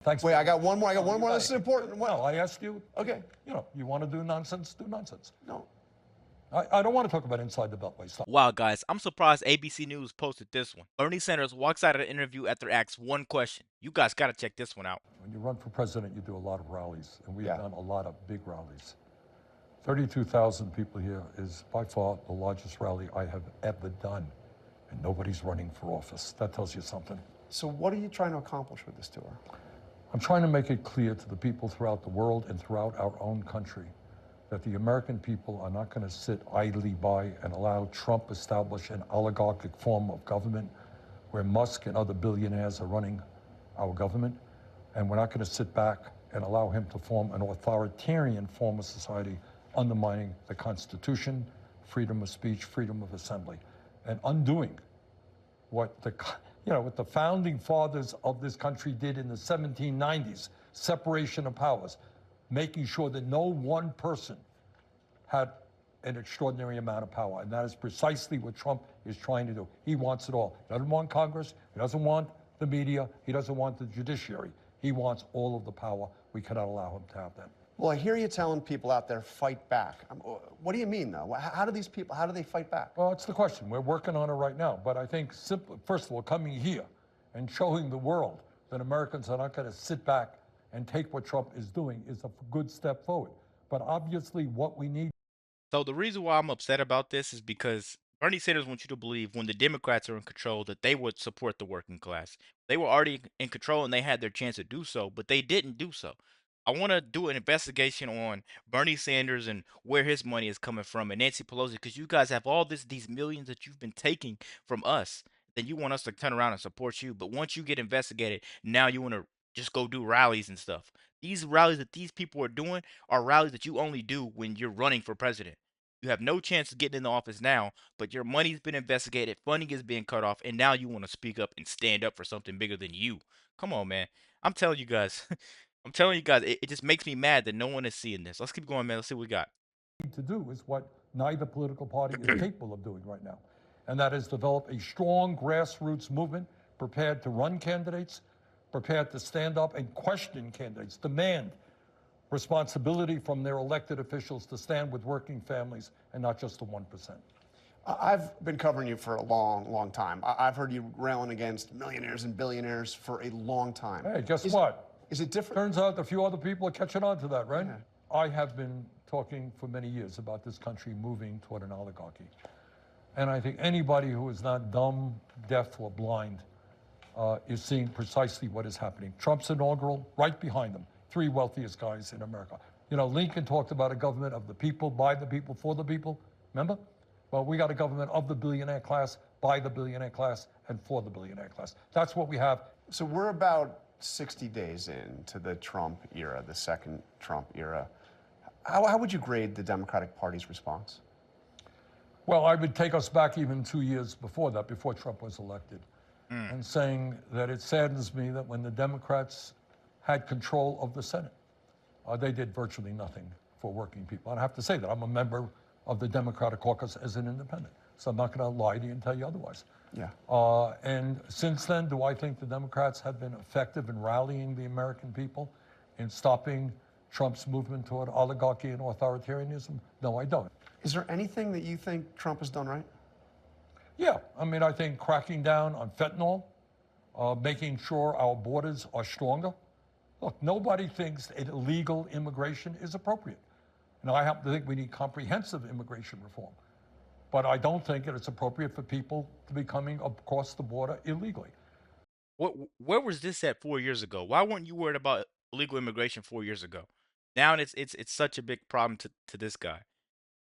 Thanks. Wait, I got one more. I got one more. This is important. No, I asked you. Okay. You want to do nonsense, do nonsense. No. I don't want to talk about inside the Beltway stuff. Wow, guys, I'm surprised ABC News posted this one. Bernie Sanders walks out of the interview after asked one question. You guys got to check this one out. When you run for president, you do a lot of rallies, and we've done a lot of big rallies. 32,000 people here is by far the largest rally I have ever done, and nobody's running for office. That tells you something. So what are you trying to accomplish with this tour? I'm trying to make it clear to the people throughout the world and throughout our own country that the American people are not going to sit idly by and allow Trump establish an oligarchic form of government where Musk and other billionaires are running our government. And we're not going to sit back and allow him to form an authoritarian form of society undermining the Constitution, freedom of speech, freedom of assembly, and undoing what the founding fathers of this country did in the 1790s, separation of powers, making sure that no one person had an extraordinary amount of power. And that is precisely what Trump is trying to do. He wants it all. He doesn't want Congress. He doesn't want the media. He doesn't want the judiciary. He wants all of the power. We cannot allow him to have that. Well, I hear you telling people out there, fight back. What do you mean, though? How do these people, how do they fight back? Well, it's the question. We're working on it right now. But I think, first of all, coming here and showing the world that Americans are not going to sit back and take what Trump is doing is a good step forward. But obviously what we need. So the reason why I'm upset about this is because Bernie Sanders wants you to believe when the Democrats are in control that they would support the working class. They were already in control and they had their chance to do so, but they didn't do so. I want to do an investigation on Bernie Sanders and where his money is coming from and Nancy Pelosi, because you guys have all these millions that you've been taking from us. Then you want us to turn around and support you. But once you get investigated, now you want to just go do rallies and stuff. These rallies that these people are doing are rallies that you only do when you're running for president. You have no chance of getting in the office now, but your money's been investigated, funding is being cut off, and now you want to speak up and stand up for something bigger than you. Come on, man. I'm telling you guys, it just makes me mad that no one is seeing this. Let's keep going, man. Let's see what we got. To do is what neither political party is capable of doing right now. And that is develop a strong grassroots movement prepared to run candidates, prepared to stand up and question candidates, demand responsibility from their elected officials to stand with working families and not just the 1%. I've been covering you for a long, long time. I've heard you railing against millionaires and billionaires for a long time. Hey, guess what? Is it different? Turns out a few other people are catching on to that, right? Yeah. I have been talking for many years about this country moving toward an oligarchy. And I think anybody who is not dumb, deaf, or blind is seeing precisely what is happening. Trump's inaugural, right behind him, 3 wealthiest guys in America. Lincoln talked about a government of the people, by the people, for the people. Remember? Well, we got a government of the billionaire class, by the billionaire class, and for the billionaire class. That's what we have. So we're about 60 days into the Trump era, the second Trump era. How would you grade the Democratic Party's response? Well, I would take us back even 2 years before that, before Trump was elected, and saying that it saddens me that when the Democrats had control of the Senate, they did virtually nothing for working people. And I have to say that I'm a member of the Democratic caucus as an independent, so I'm not going to lie to you and tell you otherwise. Yeah. And since then, do I think the Democrats have been effective in rallying the American people in stopping Trump's movement toward oligarchy and authoritarianism? No, I don't. Is there anything that you think Trump has done right? Yeah, I think cracking down on fentanyl, making sure our borders are stronger. Look, nobody thinks that illegal immigration is appropriate. And I happen to think we need comprehensive immigration reform. But I don't think that it's appropriate for people to be coming across the border illegally. Where was this at 4 years ago? Why weren't you worried about illegal immigration 4 years ago? Now it's such a big problem to this guy.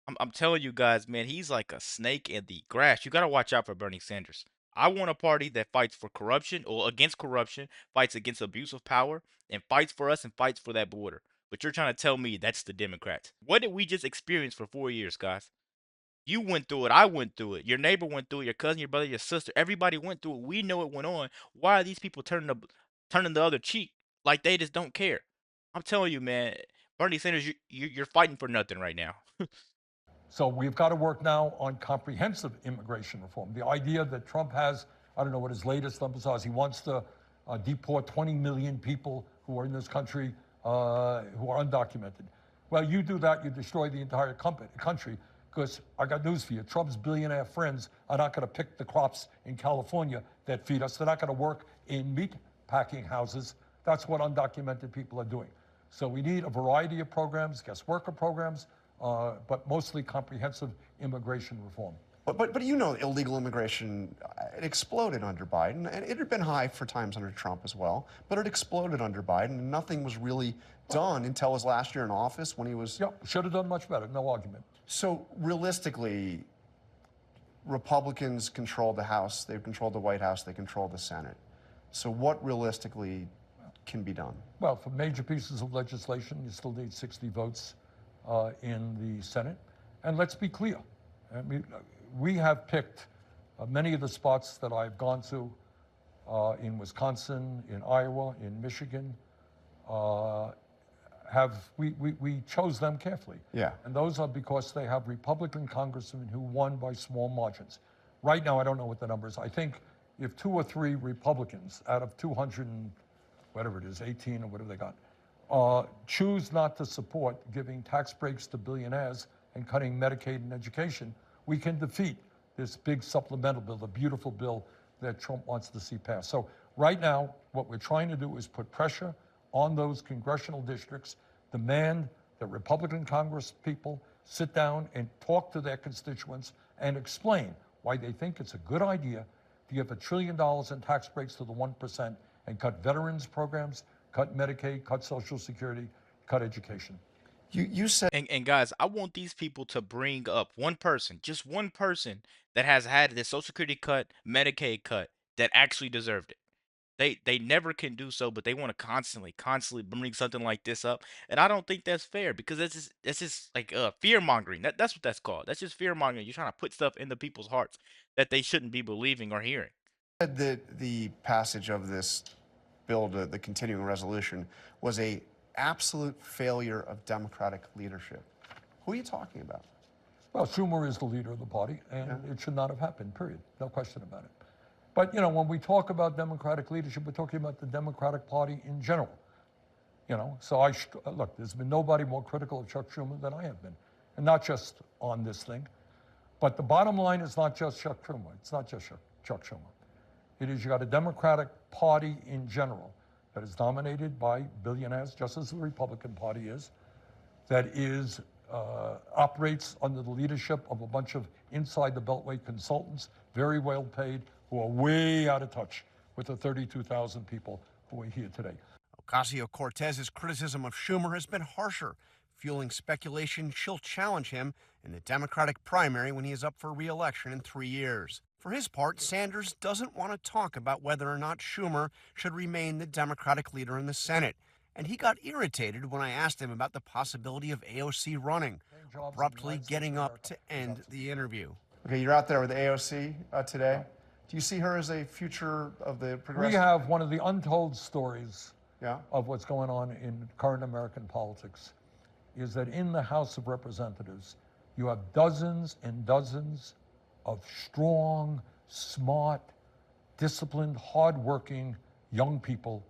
I'm telling you guys, man, he's like a snake in the grass. You got to watch out for Bernie Sanders. I want a party that fights for corruption or against corruption, fights against abuse of power, and fights for us and fights for that border. But you're trying to tell me that's the Democrats. What did we just experience for 4 years, guys? You went through it. I went through it. Your neighbor went through it. Your cousin, your brother, your sister. Everybody went through it. We know it went on. Why are these people turning the other cheek like they just don't care? I'm telling you, man, Bernie Sanders, you're fighting for nothing right now. So we've got to work now on comprehensive immigration reform. The idea that Trump has, I don't know what his latest numbers are, he wants to deport 20 million people who are in this country who are undocumented. Well, you do that, you destroy the entire country, because I got news for you. Trump's billionaire friends are not going to pick the crops in California that feed us. They're not going to work in meat packing houses. That's what undocumented people are doing. So we need a variety of programs, guest worker programs, but mostly comprehensive immigration reform. But you know, illegal immigration, it exploded under Biden, and it had been high for times under Trump as well, but it exploded under Biden, and nothing was really done until his last year in office when he was... Yeah, should have done much better, no argument. So realistically, Republicans controlled the House, they've controlled the White House, they control the Senate. So what realistically can be done? Well, for major pieces of legislation, you still need 60 votes in the Senate. And let's be clear. I mean, we have picked many of the spots that I've gone to in Wisconsin, in Iowa, in Michigan. We chose them carefully. Yeah. And those are because they have Republican congressmen who won by small margins. Right now, I don't know what the number is. I think if 2 or 3 Republicans out of 200 and whatever it is, 18 or whatever they got, choose not to support giving tax breaks to billionaires and cutting Medicaid and education, we can defeat this big supplemental bill, the beautiful bill that Trump wants to see passed. So right now, what we're trying to do is put pressure on those congressional districts, demand that Republican Congress people sit down and talk to their constituents and explain why they think it's a good idea to give $1 trillion in tax breaks to the 1% and cut veterans programs, cut Medicaid, cut Social Security, cut education. You said... And guys, I want these people to bring up one person, just one person that has had this Social Security cut, Medicaid cut, that actually deserved it. They never can do so, but they want to constantly bring something like this up, and I don't think that's fair because that's just like fear mongering. That's what that's called. That's just fear mongering. You're trying to put stuff into people's hearts that they shouldn't be believing or hearing. That the passage of this bill, to the continuing resolution, was a absolute failure of Democratic leadership. Who are you talking about? Well, Schumer is the leader of the party, and it should not have happened, period. No question about it. But, you know, when we talk about Democratic leadership, we're talking about the Democratic Party in general. You know, so look, there's been nobody more critical of Chuck Schumer than I have been. And not just on this thing. But the bottom line is not just Chuck Schumer. It's not just Chuck Schumer. It is you got a Democratic Party in general that is dominated by billionaires, just as the Republican Party is, that is operates under the leadership of a bunch of inside the Beltway consultants, very well paid, who are way out of touch with the 32,000 people who are here today. Ocasio-Cortez's criticism of Schumer has been harsher, fueling speculation she'll challenge him in the Democratic primary when he is up for re-election in 3 years. For his part, Sanders doesn't want to talk about whether or not Schumer should remain the Democratic leader in the Senate. And he got irritated when I asked him about the possibility of AOC running, abruptly getting up to end the interview. Okay, you're out there with AOC today. Do you see her as a future of the progressive? We have one of the untold stories of what's going on in current American politics is that in the House of Representatives, you have dozens and dozens of strong, smart, disciplined, hardworking young people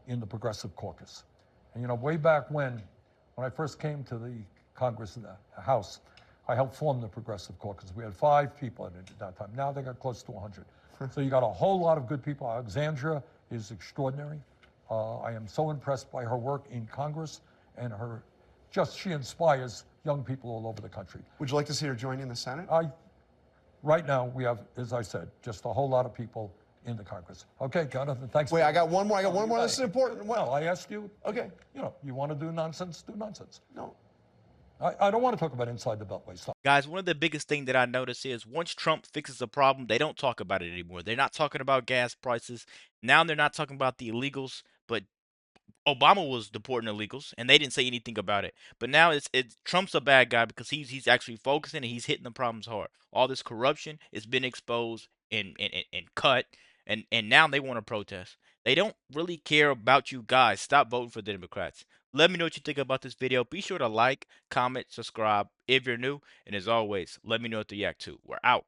in the Progressive Caucus. And you know, way back when I first came to the Congress and the House, I helped form the Progressive Caucus. We had 5 people in it at that time. Now they got close to 100. So you got a whole lot of good people. Alexandra is extraordinary. I am so impressed by her work in Congress and she inspires young people all over the country. Would you like to see her join in the Senate? Right now we have, as I said, just a whole lot of people in the Congress. Okay, Jonathan, thanks. Wait, I got one more. This is important. Well, I asked you. Okay. You know, you want to do nonsense, do nonsense. No. I don't want to talk about inside the Beltway stuff. Guys, one of the biggest thing that I notice is once Trump fixes a problem, they don't talk about it anymore. They're not talking about gas prices. Now they're not talking about the illegals, but Obama was deporting illegals, and they didn't say anything about it. But now it's Trump's a bad guy because he's actually focusing and he's hitting the problems hard. All this corruption has been exposed and cut, and now they want to protest. They don't really care about you guys. Stop voting for the Democrats. Let me know what you think about this video. Be sure to like, comment, subscribe if you're new, and as always, let me know what to react to. We're out.